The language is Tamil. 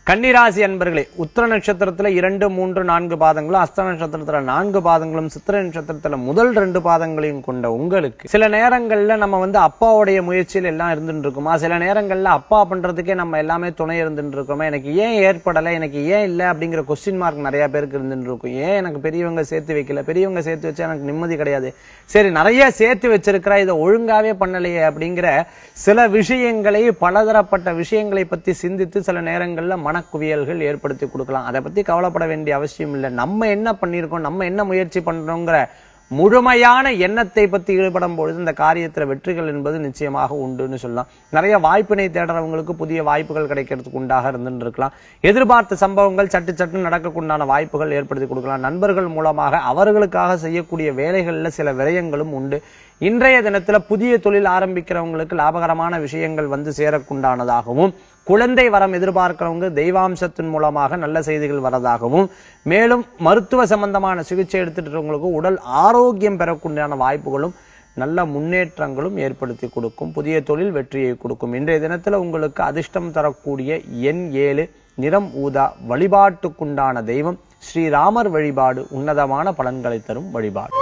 கன்னிராசி அன்பர்களே, உத்திர நட்சத்திரத்துல 2, 3, 4 பாதங்களும், அஸ்த நட்சத்திரத்துல 4 பாதங்களும், சித்திரை நட்சத்திரத்துல முதல் 2 பாதங்களையும் கொண்ட உங்களுக்கு சில நேரங்கள்ல நம்ம அப்பாவுடைய முயற்சியில் எல்லாம் இருந்துட்டு இருக்குமா, சில நேரங்கள்ல அப்பா பண்றதுக்கே நம்ம எல்லாமே துணை இருந்துட்டு இருக்கோமா, எனக்கு ஏன் ஏற்படலை, எனக்கு ஏன் இல்லை அப்படிங்கிற கொஸ்டின் மார்க் நிறைய பேருக்கு இருந்துட்டு இருக்கும். ஏன் எனக்கு பெரியவங்க சேர்த்து வைக்கல, பெரியவங்க சேர்த்து வச்சா எனக்கு நிம்மதி கிடையாது, சரி நிறைய சேர்த்து வச்சிருக்கிறா இதை ஒழுங்காவே பண்ணலையே அப்படிங்கிற சில விஷயங்களை, பலதரப்பட்ட விஷயங்களை பத்தி சிந்தித்து சில நேரங்கள்ல மனக்குவியல்கள் ஏற்படுத்தி கொடுக்கலாம். அதை பத்தி கவலைப்பட வேண்டிய அவசியம் இல்லை. நம்ம என்ன பண்ணியிருக்கோம், நம்ம என்ன முயற்சி பண்றோங்கிற முழுமையான எண்ணத்தை பத்தி ஈடுபடும் பொழுது இந்த காரியத்துல வெற்றிகள் என்பது நிச்சயமாக உண்டுன்னு சொல்லலாம். நிறைய வாய்ப்பினை தேடுறவங்களுக்கு புதிய வாய்ப்புகள் கிடைக்கிறதுக்கு உண்டாக இருந்துட்டு இருக்கலாம். எதிர்பார்த்த சம்பவங்கள் சட்டு நடக்கக்குண்டான வாய்ப்புகள் ஏற்படுத்தி கொடுக்கலாம். நண்பர்கள் மூலமாக அவர்களுக்காக செய்யக்கூடிய வேலைகள்ல சில விரயங்களும் உண்டு. இன்றைய தினத்துல புதிய தொழில் ஆரம்பிக்கிறவங்களுக்கு லாபகரமான விஷயங்கள் சேரக்குண்டானதாகவும், குழந்தை வரம் எதிர்பார்க்கிறவங்க தெய்வாம்சத்தின் மூலமாக நல்ல செய்திகள் வரதாகவும், மேலும் மருத்துவ சம்பந்தமான சிகிச்சை எடுத்துட்டு உடல் ஆரோக்கியம் பெறக்கூடிய வாய்ப்புகளும் நல்ல முன்னேற்றங்களும் ஏற்படுத்தி கொடுக்கும். புதிய தொழில் வெற்றியை கொடுக்கும். இன்றைய தினத்துல உங்களுக்கு அதிர்ஷ்டம் தரக்கூடிய எண் 7, நிறம் ஊதா. வழிபாட்டுக்குண்டான தெய்வம் ஸ்ரீராமர் வழிபாடு உன்னதமான பலன்களை தரும் வழிபாடு.